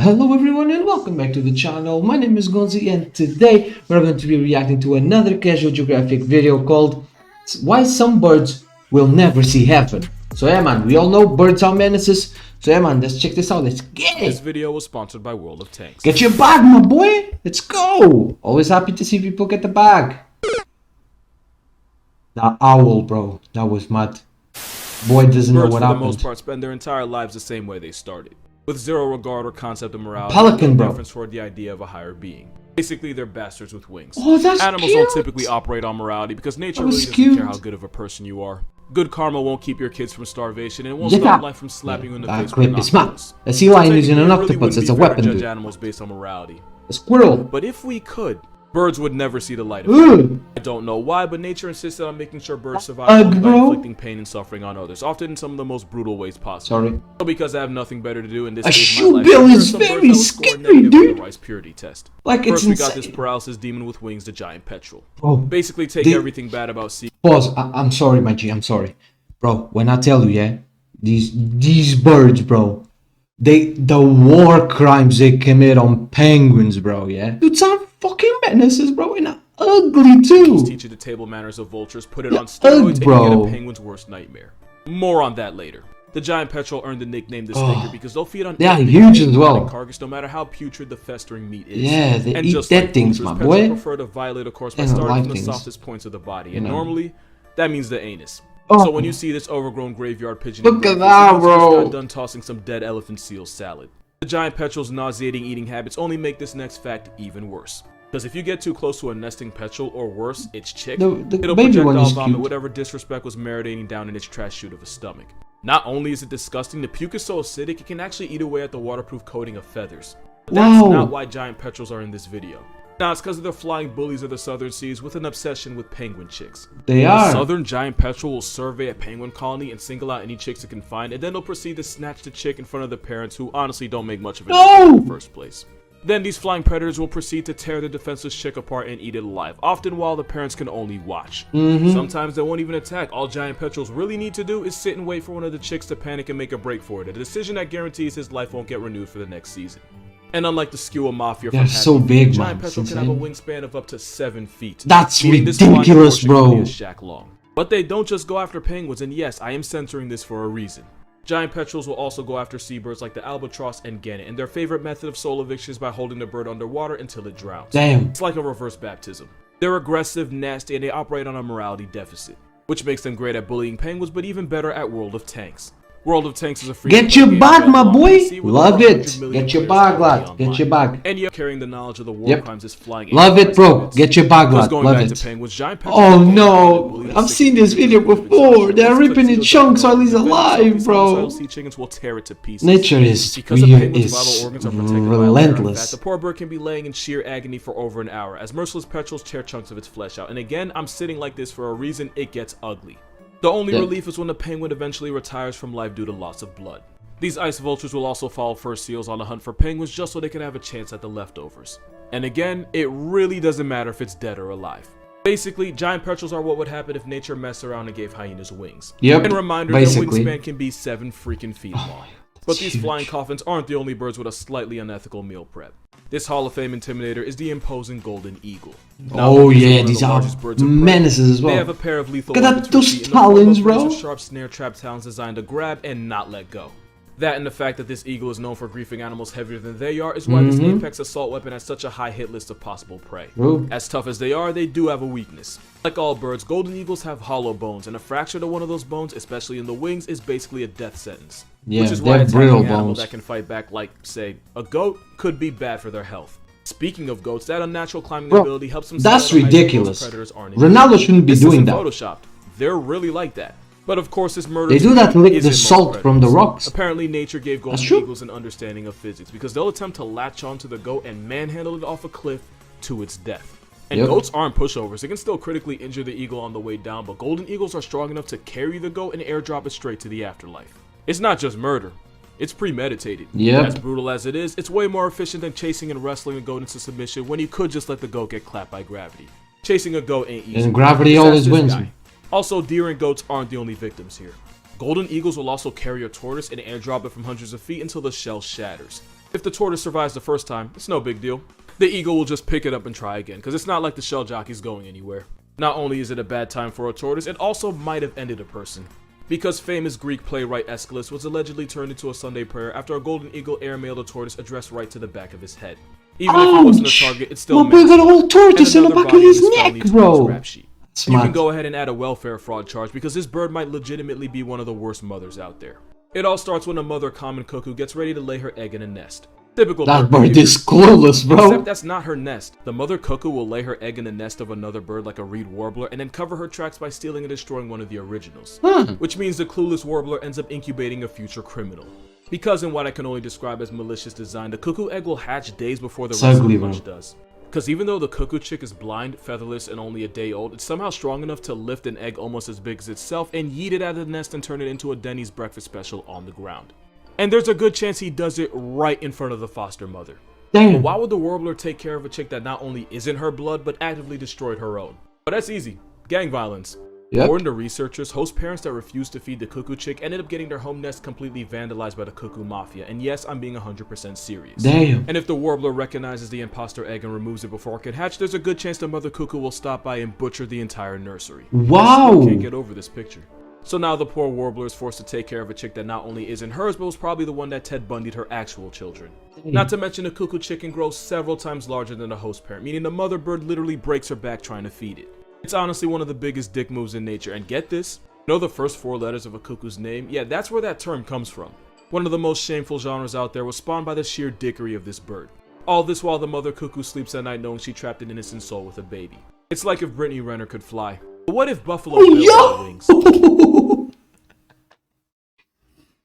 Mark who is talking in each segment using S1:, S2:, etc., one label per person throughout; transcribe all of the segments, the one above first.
S1: Hello everyone and welcome back to the channel. My name is Gonzii and today we're going to be reacting to another casual geographic video called Why Some Birds Will Never See Heaven. So yeah man, we all know birds are menaces. So yeah man, let's check this out. Let's get it.
S2: This video was sponsored by World of Tanks.
S1: Get your bag my boy. Let's go. Always happy to see people get the bag. That owl bro, that was mad. Boy doesn't know what happened.
S2: Birds for the most part spend their entire lives the same way they started. With zero regard or concept of morality,
S1: Pelican, bro.
S2: Reference toward the idea of a higher being. Basically, they're bastards with wings.
S1: Oh, that's
S2: Animals
S1: cute.
S2: don't typically operate on morality because nature really doesn't
S1: cute.
S2: care how good of a person you are. Good karma won't keep your kids from starvation, and it won't stop life from slapping you in the face with an octopus.
S1: I see why I'm using an
S2: Really
S1: octopus as a
S2: wouldn't be fair
S1: weapon,
S2: to judge
S1: dude.
S2: animals based on morality.
S1: A squirrel.
S2: But if we could, birds would never see the light of day. I don't know why, but nature insisted on making sure birds survive by inflicting pain and suffering on others, often in some of the most brutal ways possible.
S1: Sorry.
S2: So because I have nothing better to do in this
S1: A
S2: stage of my life,
S1: shoebill
S2: there are
S1: is
S2: some birds
S1: very
S2: that will score
S1: scary,
S2: negative on
S1: dude.
S2: the Rice purity test.
S1: Like, it's
S2: First, we got this
S1: insane.
S2: paralysis demon with wings, the giant petrel.
S1: Bro,
S2: Basically, take everything bad about sea.
S1: pause. I'm sorry, my G. I'm sorry, bro. When I tell you, yeah, these birds, bro, the war crimes they commit on penguins, bro. Yeah, dudes are fucking menaces, bro, and ugly too.
S2: Teach you the table manners of vultures, put it on steroids, and you get a penguin's worst nightmare. More on that later. The giant petrel earned the nickname the stinker because they'll feed on
S1: huge as well.
S2: Carcass, no matter how putrid the festering meat is.
S1: Yeah, they
S2: and
S1: eat
S2: just
S1: dead
S2: like
S1: things,
S2: vultures,
S1: my boy.
S2: petrels prefer to violate a course by starting from the softest points of the body, and normally that means the anus. So when you see this overgrown graveyard pigeon,
S1: look at that, bro.
S2: Got done tossing some dead elephant seal salad. The giant petrel's nauseating eating habits only make this next fact even worse. Because if you get too close to a nesting petrel, or worse, its chick, it'll projectile vomit whatever disrespect was marinating down in its trash chute of a stomach. Not only is it disgusting, the puke is so acidic it can actually eat away at the waterproof coating of feathers. But that's not why giant petrels are in this video. Nah, it's because of the flying bullies of the southern seas with an obsession with penguin chicks.
S1: They are.
S2: The southern giant petrel will survey a penguin colony and single out any chicks it can find, and then they'll proceed to snatch the chick in front of the parents, who honestly don't make much of it in the first place. Then these flying predators will proceed to tear the defenseless chick apart and eat it alive, often while the parents can only watch. Sometimes they won't even attack. All giant petrels really need to do is sit and wait for one of the chicks to panic and make a break for it, a decision that guarantees his life won't get renewed for the next season. And unlike the skewer mafia from
S1: so big,
S2: giant petrel can have a wingspan of up to 7 feet.
S1: That's ridiculous, bro.
S2: But they don't just go after penguins, and yes, I am censoring this for a reason. Giant petrels will also go after seabirds like the albatross and gannet, and their favorite method of soul eviction is by holding the bird underwater until it drowns.
S1: Damn.
S2: It's like a reverse baptism. They're aggressive, nasty, and they operate on a morality deficit, which makes them great at bullying penguins, but even better at World of Tanks. World of Tanks is a free
S1: Get your bag, my boy. Love it. Get your bag, lad. Get your bag.
S2: And you're carrying the knowledge of the war crimes is flying.
S1: Love it, bro. Get your bag, lad. Love it. Oh no, I've seen this video before. They're ripping in chunks while he's alive, bro. Nature is relentless.
S2: The poor bird can be laying in sheer agony for over an hour as merciless petrels tear chunks of its flesh out. And again, I'm sitting like this for a reason. It gets ugly. The only relief is when the penguin eventually retires from life due to loss of blood. These ice vultures will also follow fur seals on the hunt for penguins just so they can have a chance at the leftovers. And again, it really doesn't matter if it's dead or alive. Basically, giant petrels are what would happen if nature messed around and gave hyenas wings. And a reminder that wingspan can be 7 freaking feet long. But these flying coffins aren't the only birds with a slightly unethical meal prep. This Hall of Fame intimidator is the imposing golden eagle. Now,
S1: these are menaces as well.
S2: They have a pair of lethal
S1: Look at those talons, bro.
S2: Sharp snare trap talons designed to grab and not let go. That and the fact that this eagle is known for griefing animals heavier than they are is why this apex assault weapon has such a high hit list of possible prey. As tough as they are, they do have a weakness. Like all birds, golden eagles have hollow bones, and a fracture to one of those bones, especially in the wings, is basically a death sentence. Which is why attacking an animal that can fight back, like, say, a goat, could be bad for their health. Speaking of goats, that unnatural climbing ability helps them.
S1: That's ridiculous. Ronaldo shouldn't be doing that.
S2: Photoshopped. They're really like that. But of course, this murder.
S1: They do that to lick the salt from the rocks.
S2: Apparently, nature gave golden eagles an understanding of physics because they'll attempt to latch onto the goat and manhandle it off a cliff to its death. And goats aren't pushovers. They can still critically injure the eagle on the way down, but golden eagles are strong enough to carry the goat and airdrop it straight to the afterlife. It's not just murder. It's premeditated. As brutal as it is, it's way more efficient than chasing and wrestling a goat into submission when you could just let the goat get clapped by gravity. Chasing a goat ain't easy.
S1: And gravity always wins.
S2: Also, deer and goats aren't the only victims here. Golden eagles will also carry a tortoise and airdrop it from hundreds of feet until the shell shatters. If the tortoise survives the first time, it's no big deal. The eagle will just pick it up and try again, because it's not like the shell jockey's going anywhere. Not only is it a bad time for a tortoise, it also might have ended a person. Because famous Greek playwright Aeschylus was allegedly turned into a Sunday prayer after a golden eagle airmailed a tortoise addressed right to the back of his head. Even if he wasn't a target, it's still
S1: we got a whole tortoise in the back of his neck, bro.
S2: You can go ahead and add a welfare fraud charge because this bird might legitimately be one of the worst mothers out there. It all starts when a mother common cuckoo gets ready to lay her egg in a nest. Typical
S1: that bird is clueless, bro.
S2: Except that's not her nest. The mother cuckoo will lay her egg in the nest of another bird like a reed warbler and then cover her tracks by stealing and destroying one of the originals. Which means the clueless warbler ends up incubating a future criminal. Because in what I can only describe as malicious design, the cuckoo egg will hatch days before the rest of the bunch does. Because even though the cuckoo chick is blind, featherless, and only a day old, it's somehow strong enough to lift an egg almost as big as itself and yeet it out of the nest and turn it into a Denny's breakfast special on the ground. And there's a good chance he does it right in front of the foster mother.
S1: Damn.
S2: But why would the warbler take care of a chick that not only isn't her blood, but actively destroyed her own? But that's easy. Gang violence. According to researchers, host parents that refused to feed the cuckoo chick ended up getting their home nest completely vandalized by the cuckoo mafia. And yes, I'm being 100% serious.
S1: Damn.
S2: And if the warbler recognizes the imposter egg and removes it before it can hatch, there's a good chance the mother cuckoo will stop by and butcher the entire nursery.
S1: Wow.
S2: I still can't get over this picture. So now the poor warbler is forced to take care of a chick that not only isn't hers, but was probably the one that Ted Bundy'd her actual children. Not to mention the cuckoo chicken grows several times larger than the host parent, meaning the mother bird literally breaks her back trying to feed it. It's honestly one of the biggest dick moves in nature, and get this, you know the first 4 letters of a cuckoo's name? Yeah, that's where that term comes from. One of the most shameful genres out there was spawned by the sheer dickery of this bird. All this while the mother cuckoo sleeps at night knowing she trapped an innocent soul with a baby. It's like if Brittany Renner could fly. But what if Buffalo Bill had wings?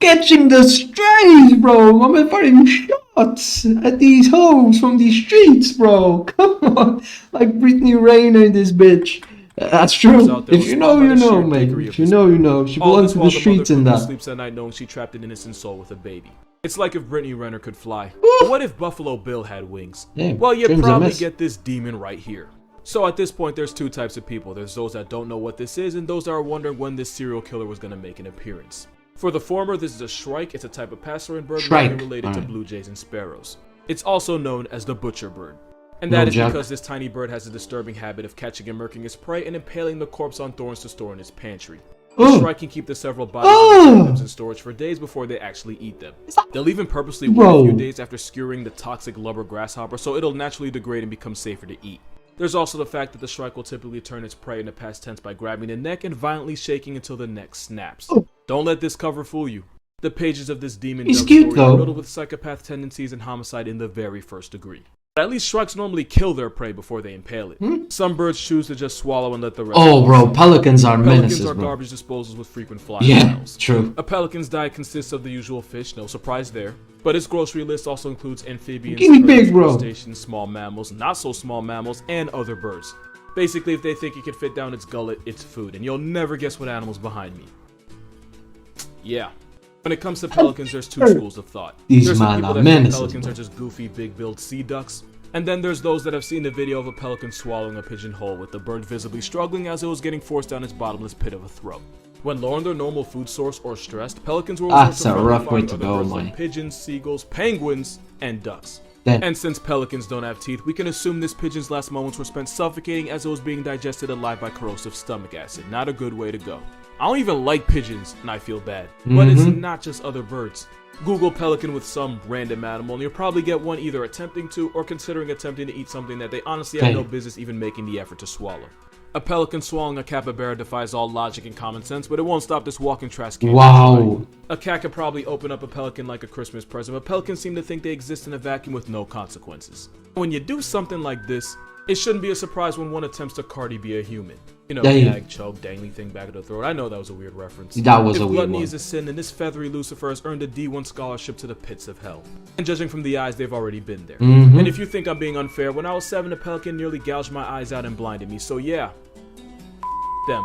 S1: Catching the strays, bro. I'm firing shots at these hoes from these streets, bro. Come on. Like Brittany Renner in this bitch. That's true. If you know, you know, mate. If you know, you know. She belongs to the streets and that.
S2: Sleeps at night knowing she trapped an innocent soul with a baby. It's like if Brittany Renner could fly. But what if Buffalo Bill had wings?
S1: Damn,
S2: well, you probably get this demon right here. So at this point, there's 2 types of people. There's those that don't know what this is, and those that are wondering when this serial killer was going to make an appearance. For the former, this is a shrike. It's a type of passerine bird related to blue jays and sparrows. It's also known as the butcher bird. And that is because this tiny bird has a disturbing habit of catching and murking its prey and impaling the corpse on thorns to store in its pantry. The shrike can keep the several bodies of victims in storage for days before they actually eat them. They'll even purposely wait a few days after skewering the toxic lubber grasshopper so it'll naturally degrade and become safer to eat. There's also the fact that the shrike will typically turn its prey into past tense by grabbing the neck and violently shaking until the neck snaps. Don't let this cover fool you. The pages of this demon story are riddled with psychopath tendencies and homicide in the very first degree. But at least shrikes normally kill their prey before they impale it. Some birds choose to just swallow and let the rest
S1: bro, pelicans are menaces,
S2: Pelicans are
S1: bro.
S2: garbage disposals with frequent fly
S1: miles. True.
S2: A pelican's diet consists of the usual fish, no surprise there. But its grocery list also includes amphibians, crustaceans, small mammals, not so small mammals, and other birds. Basically, if they think it can fit down its gullet, it's food, and you'll never guess what animal's behind me. Yeah. When it comes to pelicans, there's 2 schools of thought. There's the people that think pelicans are just goofy, big-billed sea ducks. And then there's those that have seen the video of a pelican swallowing a pigeon whole with the bird visibly struggling as it was getting forced down its bottomless pit of a throat. When low on their normal food source or stressed, pelicans will resort to
S1: rough way to go,
S2: like pigeons, seagulls, penguins, and ducks. And since pelicans don't have teeth, we can assume this pigeon's last moments were spent suffocating as it was being digested alive by corrosive stomach acid. Not a good way to go. I don't even like pigeons, and I feel bad. But it's not just other birds. Google pelican with some random animal, and you'll probably get one either attempting to or considering attempting to eat something that they honestly have no business even making the effort to swallow. A pelican swallowing a capybara defies all logic and common sense, but it won't stop this walking trash can.
S1: Wow.
S2: A cat could probably open up a pelican like a Christmas present, but pelicans seem to think they exist in a vacuum with no consequences. When you do something like this, it shouldn't be a surprise when one attempts to Cardi be a human. You know, gag, choke, dangly thing back of the throat. I know that was a weird reference.
S1: That was a weird one.
S2: If gluttony is a sin, then this feathery Lucifer has earned a D1 scholarship to the pits of hell. And judging from the eyes, they've already been there. And if you think I'm being unfair, when I was 7, a pelican nearly gouged my eyes out and blinded me. So yeah, them.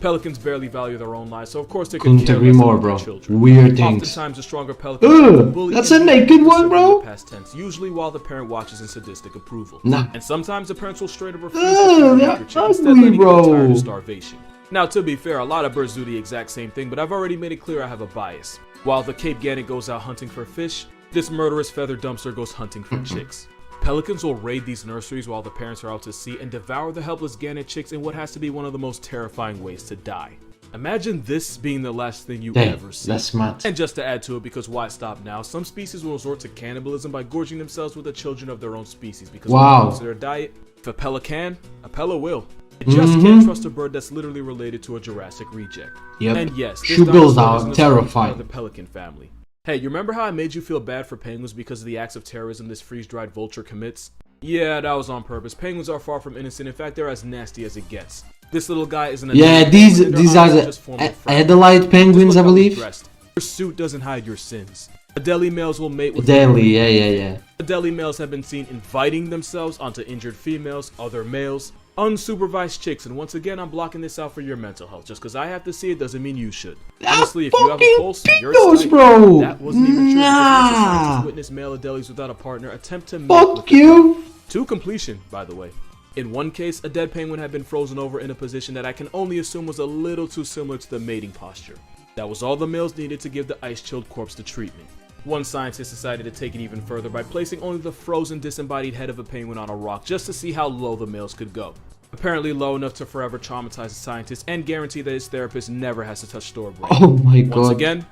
S2: Pelicans barely value their own lives, so of course they could care less about their children.
S1: Weird things.
S2: Oftentimes, a stronger pelican
S1: that's a naked one, bro.
S2: Past tense, usually while the parent watches in sadistic approval.
S1: Nah.
S2: And sometimes the parents will straight up refuse to feed the creature, instead letting it retire to starvation. Now, to be fair, a lot of birds do the exact same thing, but I've already made it clear I have a bias. While the Cape Gannet goes out hunting for fish, This murderous feather dumpster goes hunting for chicks. Pelicans will raid these nurseries while the parents are out to sea and devour the helpless gannet chicks in what has to be one of the most terrifying ways to die. Imagine this being the last thing you ever see.
S1: That's smart.
S2: And just to add to it, because why stop now, some species will resort to cannibalism by gorging themselves with the children of their own species because when it comes to their diet, if a pelican, a pella will. You just can't trust a bird that's literally related to a Jurassic reject.
S1: Yep.
S2: And yes, this
S1: Shoebills
S2: dinosaur
S1: are
S2: is
S1: terrifying.
S2: the pelican family. Hey, you remember how I made you feel bad for penguins because of the acts of terrorism this freeze-dried vulture commits? Yeah, that was on purpose. Penguins are far from innocent. In fact, they're as nasty as it gets. This little guy is an
S1: these are the Adelaide penguins, I believe.
S2: Your suit doesn't hide your sins. Adelie males will mate with
S1: Adelie, yeah.
S2: Adelie males have been seen inviting themselves onto injured females, other males, unsupervised chicks, and once again, I'm blocking this out for your mental health. Just because I have to see it doesn't mean you should. Honestly, if you have a pulse, you're excited.
S1: Bro.
S2: That wasn't even true. Scientists witness male Adelies without a partner attempt to mate
S1: Fuck you.
S2: to completion, by the way. In one case, a dead penguin had been frozen over in a position that I can only assume was a little too similar to the mating posture. That was all the males needed to give the ice-chilled corpse the treatment. One scientist decided to take it even further by placing only the frozen disembodied head of a penguin on a rock just to see how low the males could go. Apparently low enough to forever traumatize the scientist and guarantee that his therapist never has to touch storebrand.
S1: Oh my god.
S2: Once again,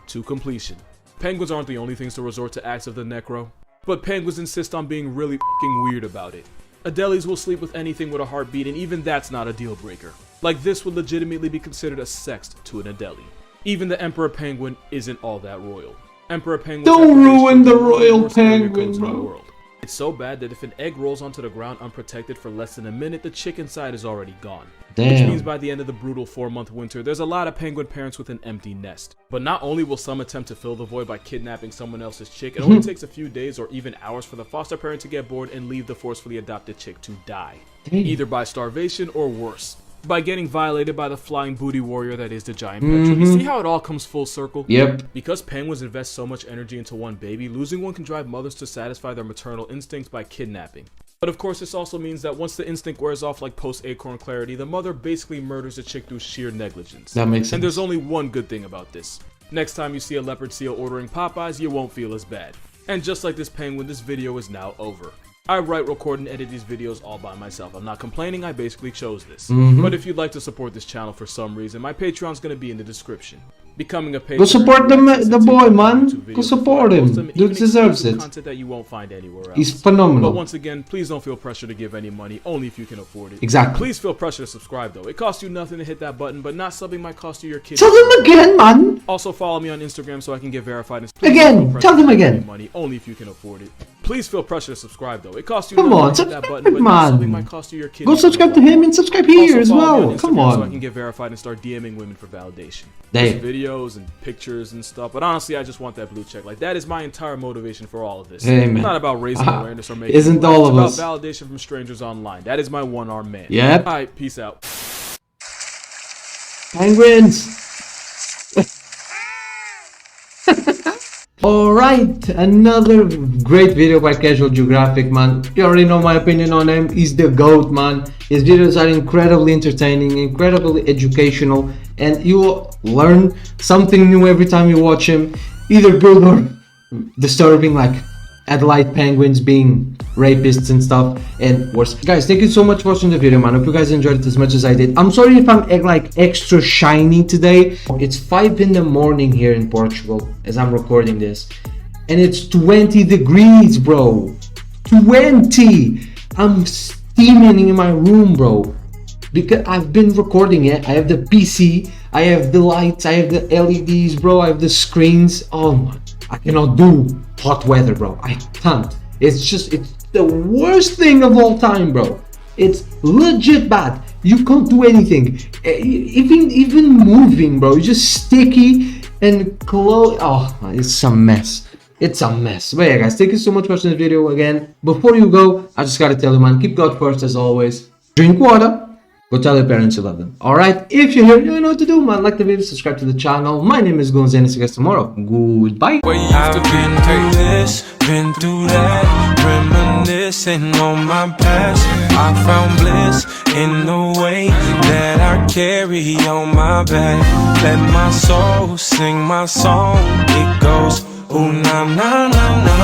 S2: to completion. Penguins aren't the only things to resort to acts of the necro, but penguins insist on being really f***ing weird about it. Adelies will sleep with anything with a heartbeat, and even that's not a deal breaker. Like, this would legitimately be considered a sext to an Adelie. Even the emperor penguin isn't all that royal. Emperor penguins
S1: don't ruin the royal penguin, bro.
S2: It's so bad that if an egg rolls onto the ground unprotected for less than a minute, the chick inside is already gone.
S1: Damn.
S2: Which means by the end of the brutal 4-month winter, there's a lot of penguin parents with an empty nest. But not only will some attempt to fill the void by kidnapping someone else's chick, it only takes a few days or even hours for the foster parent to get bored and leave the forcefully adopted chick to die. Either by starvation or worse, by getting violated by the flying booty warrior that is the giant petrel. You see how it all comes full circle?
S1: Yep.
S2: Because penguins invest so much energy into one baby, losing one can drive mothers to satisfy their maternal instincts by kidnapping. But of course, this also means that once the instinct wears off like post-acorn clarity, the mother basically murders the chick through sheer negligence.
S1: That makes sense.
S2: And there's only one good thing about this. Next time you see a leopard seal ordering Popeyes, you won't feel as bad. And just like this penguin, this video is now over. I write, record, and edit these videos all by myself. I'm not complaining, I basically chose this. But if you'd like to support this channel for some reason, my Patreon's gonna be in the description. Becoming a patron,
S1: go support the boy, man. Go support him. Dude deserves it.
S2: Content that you won't find anywhere else.
S1: He's phenomenal.
S2: But once again, please don't feel pressure to give any money, only if you can afford it.
S1: Exactly.
S2: Please feel pressure to subscribe though. It costs you nothing to hit that button, but not subbing might cost you your kids.
S1: Tell them again, man.
S2: Also follow me on Instagram so I can get verified. And
S1: again, tell them again.
S2: Money, only if you can afford it. Please feel pressure to subscribe though. It costs you
S1: come on,
S2: nothing to hit that button, but not something might cost you your kids.
S1: Go subscribe to him and subscribe here as well. Come on.
S2: So I can get verified and start DMing women for validation.
S1: Damn.
S2: Videos and pictures and stuff. But honestly, I just want that blue check. Like, that is my entire motivation for all of this.
S1: Hey,
S2: it's not about raising awareness or making
S1: isn't all of us.
S2: It's about validation from strangers online. That is my one-armed man.
S1: Yep.
S2: Alright, peace out.
S1: Penguins. Alright, another great video by Casual Geographic, man. You already know my opinion on him. He's the GOAT, man. His videos are incredibly entertaining, incredibly educational, and you will learn something new every time you watch him. Either good or disturbing, like Adelaide penguins being rapists and stuff, and worse. Guys, thank you so much for watching the video, man. Hope you guys enjoyed it as much as I did. I'm sorry if I'm like extra shiny today. It's 5 in the morning here in Portugal as I'm recording this, and it's 20 degrees, bro. 20. I'm steaming in my room, bro, because I've been recording it. I have the PC, I have the lights, I have the LEDs, bro, I have the screens. Oh my, I cannot do hot weather, bro. I can't. It's the worst thing of all time, bro. It's legit bad. You can't do anything. Even moving, bro. It's just sticky and close. Oh, it's a mess. It's a mess. But yeah, guys, thank you so much for watching the video again. Before you go, I just gotta tell you, man, keep God first as always. Drink water. Go tell your parents you love them. Alright, if you're here, you know what to do, man. Like the video, subscribe to the channel. My name is Gonzii, and see you guys tomorrow. Goodbye.
S3: I've been through this, been through that, reminiscing on my past. I found bliss in the way that I carry on my back. Let my soul sing my song. It goes Ooh, na na na na.